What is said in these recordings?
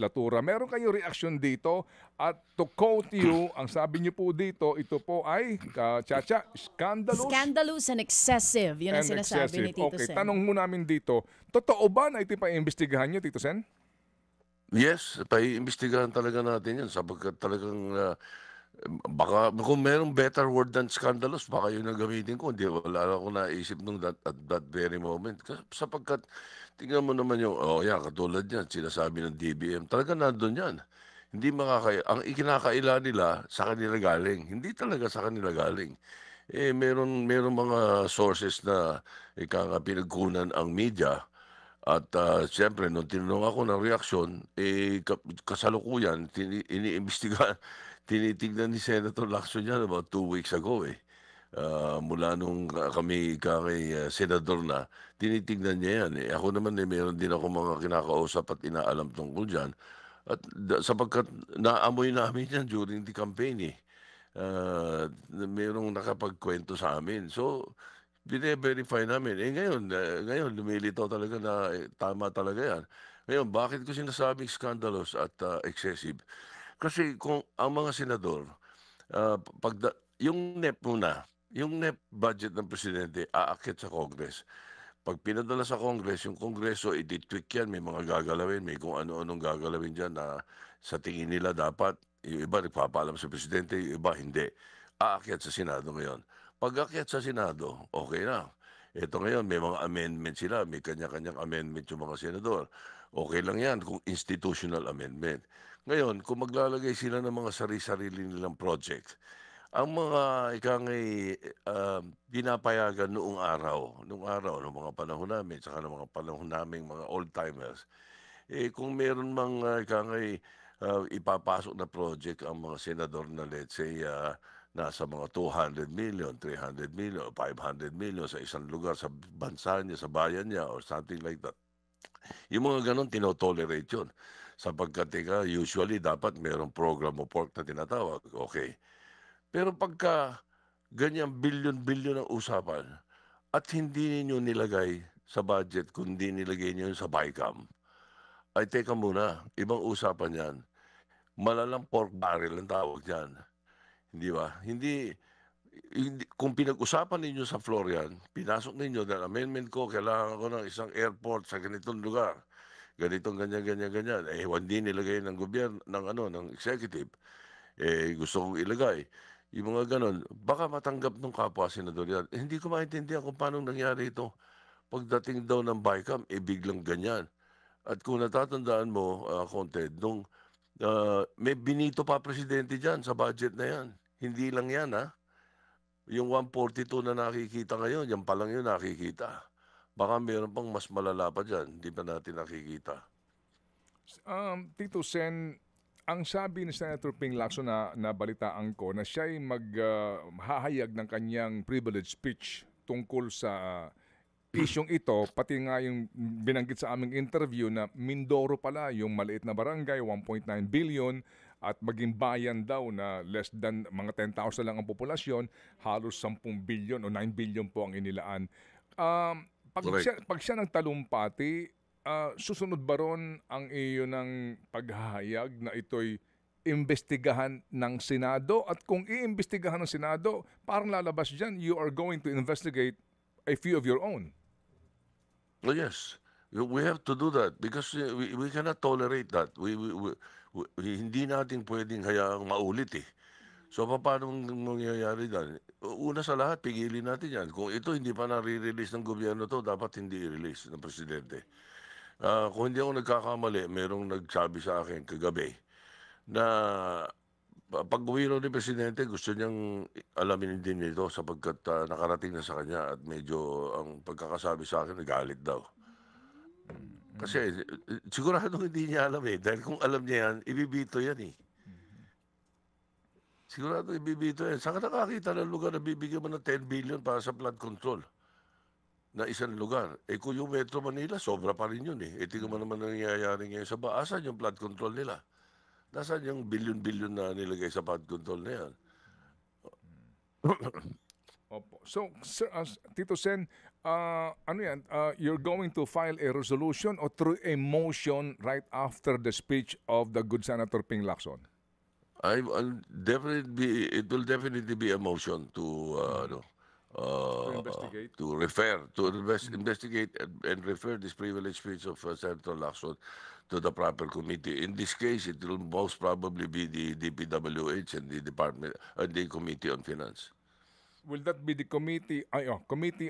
lehislatura. Meron kayong reaksyon dito at to quote you, ang sabi niyo po dito, ito po ay, Chacha, scandalous Scandalous and excessive. Yun ang and sinasabi excessive. ni Tito Okay, Sen. tanong mo namin dito, totoo ba na ito pa-imbestigahan niyo, Tito Sen? Yes, paiimbestigahan talaga natin 'yan sapagkat talagang, baka kung merong better word than scandalous baka yun ang gamitin ko, hindi wala akong naisip nung at that very moment. Sapagkat tingnan mo naman yung yan katulad niyan sinasabi ng DBM, talagang nandun 'yan. Hindi ang ikinakaila nila sa kanila galing, hindi talaga sa kanila galing. Meron mga sources na ika nga pinagkunan ang media at, siyempre nung tinanong ako ng reaksyon, kasalukuyan iniimbestigahan tinitignan ni Senator Lacson yan about 2 weeks ago, eh. Mula nung kami senador na, tinitignan niya yan, eh. Ako naman, eh, meron din akong mga kinakausap at inaalam tungkol diyan at sapagkat naamoy namin yan during the campaign, eh. Merong nakapagkuwento sa amin. So, bine-verify namin. Ngayon lumilitaw talaga na, tama talaga 'yan. Ngayon, bakit ko sinasabing scandalous at, excessive? Kasi kung ang mga senador, yung NEP muna, yung NEP budget ng presidente aakyat sa Congress. 'Pag pinadala sa Congress, yung Kongreso iti-tweak 'yan, may mga gagalawin, may kung ano-anong gagalawin diyan na sa tingin nila dapat, yung iba nagpapaalam sa presidente, yung iba hindi. Aakyat sa Senado ngayon. Pag aakyat sa Senado, okay na. Ito ngayon, may mga amendment sila, may kanya-kanyang amendment yung mga senador. Okay lang yan kung institutional amendment. Ngayon, kung maglalagay sila ng mga sarili-sarili nilang project, ang mga ikangay pinapayagan noong araw, noong mga panahon namin, saka noong mga panahon naming mga old-timers, kung meron mang ikangay ipapasok na project ang mga senador na let's say nasa mga 200 million, 300 million, 500 million sa isang lugar, sa bansa niya, sa bayan niya, or something like that. Yung mga ganon, tinotolerate yun. Sapagkat usually dapat merong program of work na tinatawag. Okay. Pero pagka ganyan bilyon-bilyon ang usapan at hindi ninyo nilagay sa budget kundi nilagay niyo sa BICAM, ay teka muna, ibang usapan yan. Malalang pork barrel ang tawag diyan, hindi ba? Hindi kung pinag-usapan ninyo sa floor yan, pinasok ninyo dahil amendment ko, kailangan ko ng isang airport sa ganitong lugar, ganitong ganyan, ganyan, ganyan. Hindi nilagay ng gobyerno, ng executive. Gusto kong ilagay. Yung mga ganon, baka matanggap ng kapwa senador yan. Hindi ko maintindihan kung paano nangyari ito. Pagdating daw ng BICAM, biglang ganyan. At kung natatandaan mo, Conte, may binito pa presidente dyan sa budget na yan. Hindi lang yan, ha? Yung 142 na nakikita ngayon, yan pa lang yun nakikita. Baka meron pang mas malala pa dyan, hindi pa natin nakikita. Tito Sen, ang sabi ni Senator Ping Lacson na nabalitaan ko na siya'y maghahayag ng kanyang privilege speech tungkol sa isyong ito, pati nga yung binanggit sa aming interview na Mindoro pala, yung maliit na barangay, 1.9 billion, at maging bayan daw na less than mga 10,000 lang ang populasyon, halos 10 billion o 9 billion po ang inilaan. Pag siya nagtalumpati, susunod ba ron ang iyo ng paghahayag na ito'y imbestigahan ng Senado? At kung iimbestigahan ng Senado, parang lalabas dyan, you are going to investigate a few of your own. Oh, yes. We have to do that because we cannot tolerate that. Hindi natin pwedeng hayaang maulit, eh. So paano mangyayari dyan? Una sa lahat, pigilin natin yan. Kung ito hindi pa nare-release ng gobyerno to, dapat hindi i-release ng presidente. Kung hindi ako nagkakamali, merong nagsabi sa akin kagabi na pag-uwi raw ni presidente, gusto niyang alamin din nito sapagkat nakarating na sa kanya at medyo ang pagkakasabi sa akin, nagalit daw. Kasi siguradong hindi niya alam, eh. Dahil kung alam niya yan, ibibito yan, eh. Sigurado ibibito yan. Saan ka nakakita ng lugar na bibigyan mo ng 10 billion para sa flood control na isang lugar? Kung yung Metro Manila, sobra pa rin yun, eh. Tingnan mo naman nangyayari ngayon sa Asan yung flood control nila? Nasaan yung billion-billion na nilagay sa flood control na yan? Opo. So, sir, Tito Sen, ano yan, you're going to file a resolution or through a motion right after the speech of the good Senator Ping Lacson? It will definitely be a motion to ano, To investigate? to refer to investigate and refer this privileged speech of Senator Lacson to the proper committee. In this case, it will most probably be the DPWH and the department and the Committee on Finance. Will that be the Committee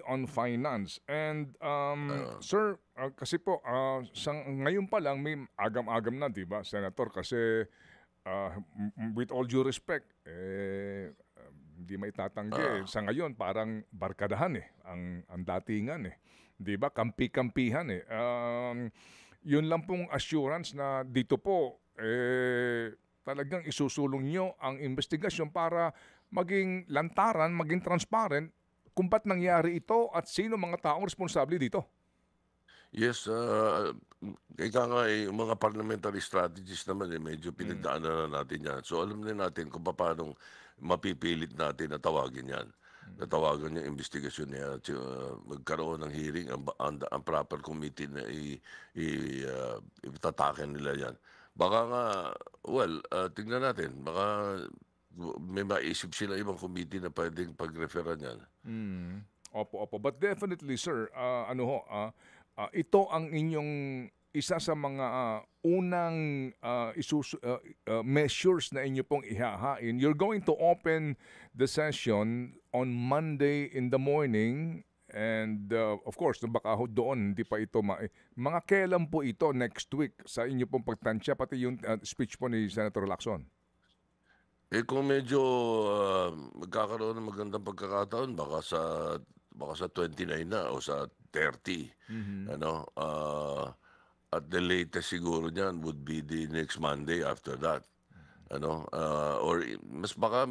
on Finance? And sir, kasi po ngayon pa lang may agam-agam na, 'di ba, Senator, kasi with all due respect, hindi may tatanggi. Sa ngayon parang barkadahan ang datingan 'Di ba? Kampi-kampihan yun lang pong assurance na dito po talagang isusulong nyo ang investigasyon para maging lantaran, maging transparent kung ba't nangyari ito at sino mga taong responsable dito. Yes, ika nga yung mga parliamentary strategies naman medyo pinagdaanan na natin yan. So alam na natin kung paano mapipilit natin na tawagin yan. Natawagan yung investigasyon niya at magkaroon ng hearing ang proper committee na itatakin nila yan. Baka nga, tingnan natin, baka may maisip sila ibang committee na pwedeng pag-referan yan. Opo. But definitely, sir, ito ang inyong isa sa mga unang measures na inyo pong ihahain. You're going to open the session on Monday in the morning and of course, baka doon hindi pa ito mga kailan po ito next week sa inyo pong pagtansya pati yung speech po ni Senator Lacson? Kung medyo magkakaroon ng magandang pagkakataon, baka sa 29 na o sa 30. Ano, at the latest siguro niyan would be the next Monday after that. Ano, or mas baka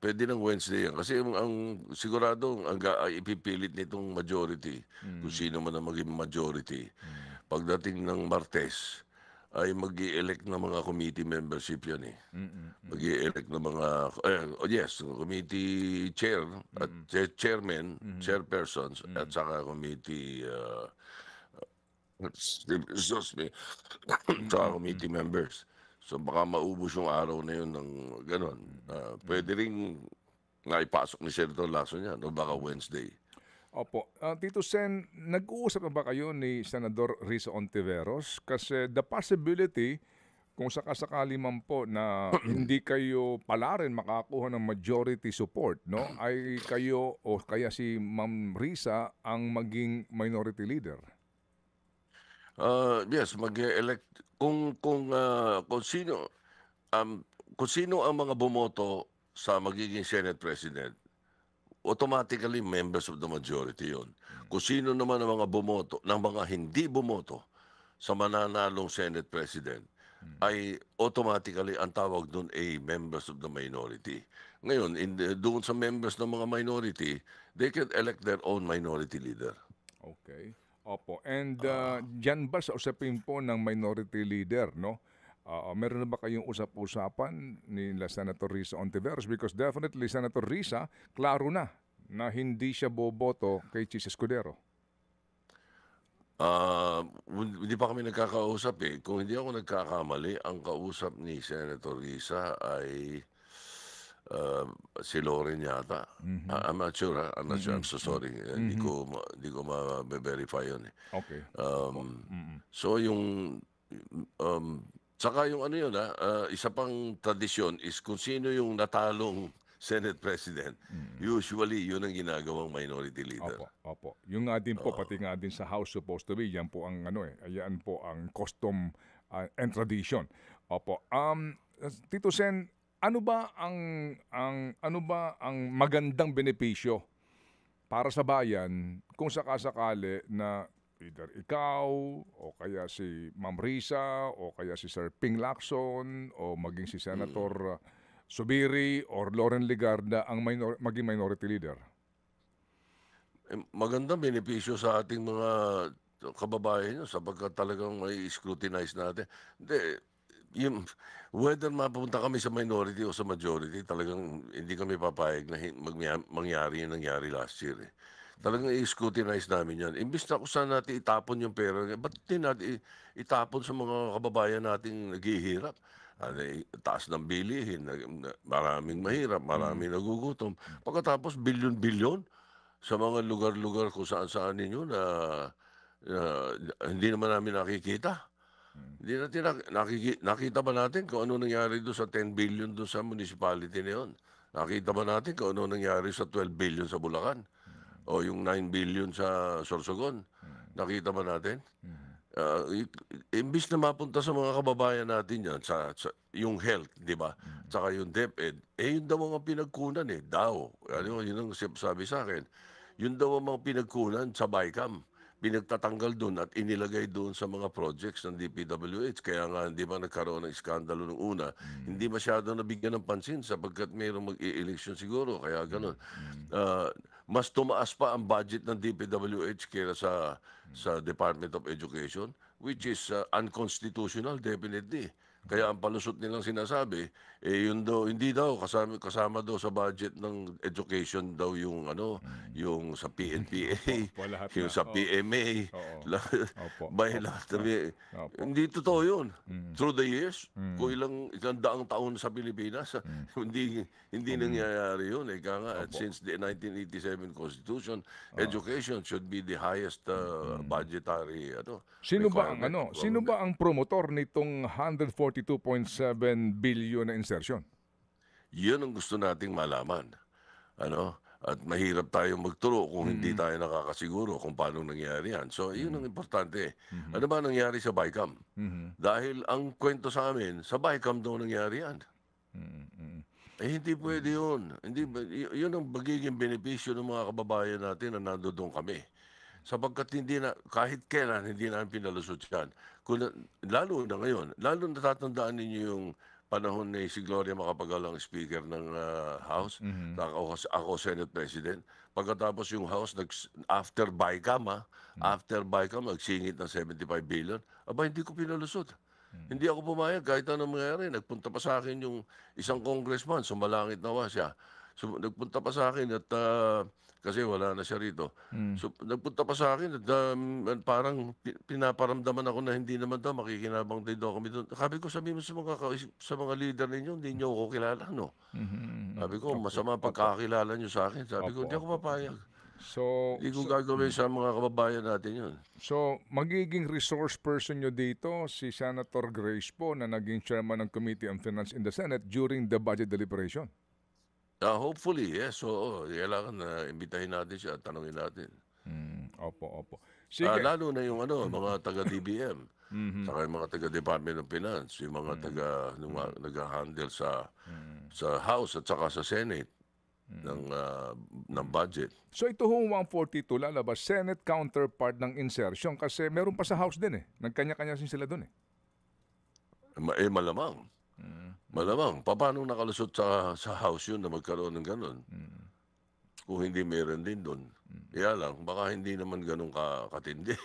pwede ng Wednesday yan. Kasi ang sigurado ang ipipilit nitong majority, kung sino man ang maging majority, pagdating ng Martes, ay mag-i-elect ng mga committee membership yan Mag-i-elect ng mga, committee chair at chairman, chairpersons, at saka committee, excuse me, saka committee members. So baka maubos yung araw na yun ng gano'n. Pwede rin naipasok ni Senator Lacson yan o baka Wednesday. Opo. Tito Sen, nag-uusap na ba kayo ni Senador Risa Ontiveros? Kasi the possibility, kung sakasakali man po na hindi kayo pala rin makakuha ng majority support, no, ay kayo o kaya si Ma'am Risa ang maging minority leader? Yes, mag-elect kung sino ang mga bumoto sa magiging Senate President, automatically members of the majority yon. Kung sino naman ang mga bumoto, ng mga hindi bumoto sa mananalong Senate President, ay automatically ang tawag doon ay members of the minority. Ngayon, doon sa members ng mga minority, they can elect their own minority leader. Okay. Opo. And dyan ba sa usapin po ng minority leader, no? Meron na ba kayong usap-usapan ni Senator Risa Ontiveros? Because definitely Senator Risa, klaro na hindi siya boboto kay Chis Escudero. Hindi pa kami nagkakausap Kung hindi ako nagkakamali, ang kausap ni Senator Risa ay si Loren yata. I'm not sure. I'm so sorry. Hindi ko ma-verify yun Okay. So yung saka yung ano yun isa pang tradisyon is kung sino yung natalong Senate President, usually yun ang ginagawang minority leader. Opo. Yung nga din po, pati nga din sa House supposed to be, yan po ang yan po ang custom and tradition. Opo. Tito Sen, ano ba ang magandang benepisyo para sa bayan kung sakasakali na either ikaw o kaya si Ma'am Risa o kaya si Sir Ping Lacson o maging si Senator Subiri or Loren Legarda ang maging minority leader? Magandang benepisyo sa ating mga kababayan sapagkat talagang may scrutinize natin. Hindi, yung whether mapunta kami sa minority o sa majority, talagang hindi kami papayag na mangyari yung nangyari last year, eh. Talagang i-scrutinize namin 'yan. Imbes na kung saan natin itapon yung pera, ba't di natin itapon sa mga kababayan nating naghihirap? Ano, taas ng bilihin, maraming mahirap, Mm. maraming nagugutom. Pagkatapos bilyon-bilyon sa mga lugar-lugar kung saan-saan ninyo na na hindi naman namin nakikita. Mm. Hindi natin nakita ba natin kung ano nangyari do'n sa 10 billion do'n sa municipality na 'yon? Nakita ba natin kung ano nangyari sa 12 billion sa Bulacan o yung 9 billion sa Sorsogon? Mm. Nakita ba natin? Mm. Imbis na mapunta sa mga kababayan natin 'yan sa yung health, 'di ba? Mm. Tsaka yung DepEd, yun daw ang mga pinagkunan, daw. Ano, yun ang sabi sa'kin. Yun daw ang mga pinagkunan sa BICAM. Pinagtatanggal dun at inilagay doon sa mga projects ng DPWH. Kaya nga, di ba nagkaroon ng iskandalo nung una, Mm. hindi masyado nabigyan ng pansin sapagkat mayroong mag-i-eleksyon siguro. Kaya ganun. Mm. Ah, mas tumaas pa ang budget ng DPWH kaya sa Department of Education, which is unconstitutional definitely. Kaya ang palusot nilang sinasabi, yun daw, hindi daw kasama daw sa budget ng education daw yung ano, Mm. yung sa PNPA, Opo, lahat yung na. sa PMA, Oo. la- Opo, by opo. lahat sabi, Opo. hindi totoo yun. Mm. Through the years, kung Mm. ilang daang taon sa Pilipinas, Mm. hindi Mm. nangyayari yun. Ika nga, at Opo. since the 1987 Constitution, Oo. education should be the highest Mm. budgetary Sino ba ang requirement ano, of sino government. ba ang promotor nitong 142.7 billion na insertion? Yun ang gusto nating malaman. Ano? At mahirap tayong magturo kung hindi Mm. tayo nakakasiguro kung paano nangyari yan. So, yun ang Mm. importante. Mhm. Ano ba nangyari sa BICAM? Mhm. Dahil ang kwento sa amin, sa BICAM daw nangyari yan. Mm. Mm. Hindi pwede yun. Hindi, yun ang magiging benepisyo ng mga kababayan natin na nandoon kami. Sapagkat hindi na, kahit kailan, hindi namin pinalusot yan. Kung, lalo na ngayon, lalo natatandaan ninyo yung panahon ni si Gloria Macapagal ang speaker ng House, Mhm. ako Senate President. Pagkatapos yung House, after BICAM, Mm. after BICAM, nagsingit ng 75 billion, aba hindi ko pinalusot. Mm. Hindi ako pumayag kahit anong mangyari. Nagpunta pa sa akin yung isang congressman, sumalangit nawa siya. So, nagpunta pa sa akin at kasi wala na siya rito. Mm. So, nagpunta pa sa akin at parang pinaparamdaman ako na hindi naman daw makikinabang din daw kami doon. Sabi ko, sabi mo sa mga leader ninyo, hindi nyo ako kilala, no? Mhm. Mm. Sabi ko, Opo. masama Opo. pagkakakilala nyo sa akin. Sabi ko, Opo, hindi ako opo. papayag. So, Hindi ko so, gagawin sa mga kababayan natin yun. so magiging resource person nyo dito si Senator Grace po na naging chairman ng Committee on Finance in the Senate during the budget deliberation. Hopefully, yes. Oo, kailangan na imbitahin natin siya at tanungin natin. Opo, opo. Sige. Lalo na yung mga taga-DBM, Mhm. saka yung mga taga-Department of Finance, yung mga nag-handle sa House at saka sa Senate ng budget. So ito hong 142 lalabas, Senate counterpart ng insertion kasi meron pa sa House din eh. Nagkanya-kanya sin sila dun eh. Malamang. Malamang. Paano nakalusot sa House yun na magkaroon ng ganun? Kung hindi meron din doon. Kaya lang, baka hindi naman ganun katindi.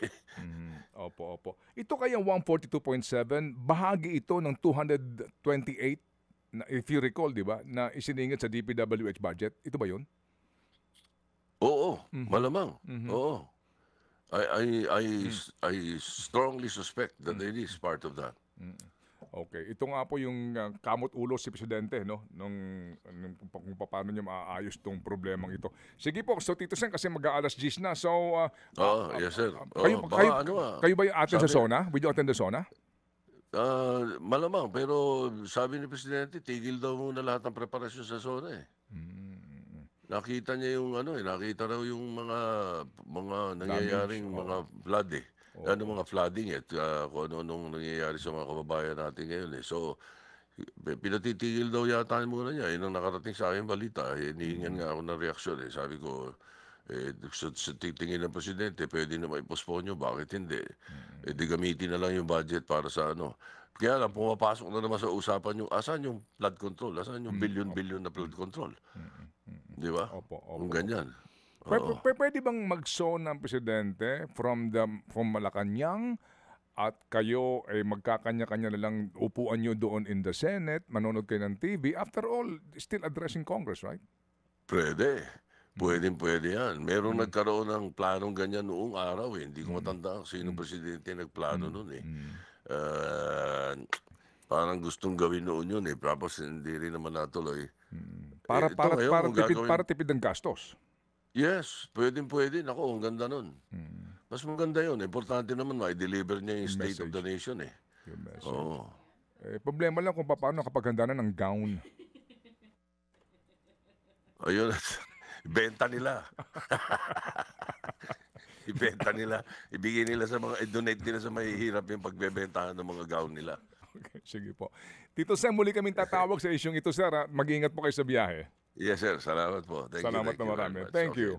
Opo, opo. Ito kayang 142.7, bahagi ito ng 228 na, if you recall, di ba, na isiningit sa DPWH budget. Ito ba yun? Oo, malamang. Oo. I strongly suspect that it is part of that. Okay. Ito nga po yung kamot ulo si Presidente, no? Kung paano niya maaayos tong problemang ito. Sige po, so Tito Sen, kasi mag-aalas 10 na. So, Yes, sir. kayo, Baka kayo, ano kayo ba yung attend sa sabi- SONA? Will you attend the SONA? Malamang, pero sabi ni Presidente, tigil daw muna lahat ng preparasyon sa zona eh. Nakita niya yung nakita raw yung mga nangyayaring oo. mga flood eh. Mga flooding kung ano-anong nangyayari sa mga kababayan natin ngayon eh. So, pinatitigil daw yata muna niya. Yun ang nakarating sa akin balita. Hinihingan nga ako ng reaksyon eh. Sabi ko, sa titingin ng Presidente, pwede na mai-postpone nyo. Bakit hindi? Di gamitin na lang yung budget para sa ano. Kaya lang, pumapasok na naman sa usapan yung asan yung flood control? Asan yung billion-billion na flood control? Di ba? Opo, Kung opo. ganyan. Pwede bang mag-SONA ang Presidente from Malacanang at kayo ay magkakanya-kanya na lang upuan nyo doon in the Senate, manonood kayo ng TV. After all, still addressing Congress, right? Pwede. Pwede yan. Merong nagkaroon ng planong ganyan noong araw eh. Hindi ko matanda sino presidente nagplano noon eh. Ah, parang gustong gawin noon yun eh. Tapos hindi rin naman natuloy. Para, Ito para, ngayon, para, kung tipid, gagawin- para tipid ng gastos. Yes, pwede. Nako, ang ganda nun. Mas maganda yun. Importante naman ma-deliver niya yung State of the Nation eh. Yung message. Oo. Problema lang kung paano kapag handa na ng gown. Ayun. Ibenta nila. Ibenta nila. Ibigay nila sa mga, i-donate nila sa mahihirap yung pagbebentahan ng mga gown nila. Okay, sige po. Tito Sam, muli kaming tatawag sa isyong ito, sir. Mag-iingat po kayo sa biyahe. Yes, sir. Salamat po. Thank Salamat you na very marami. much. Thank Okay. you.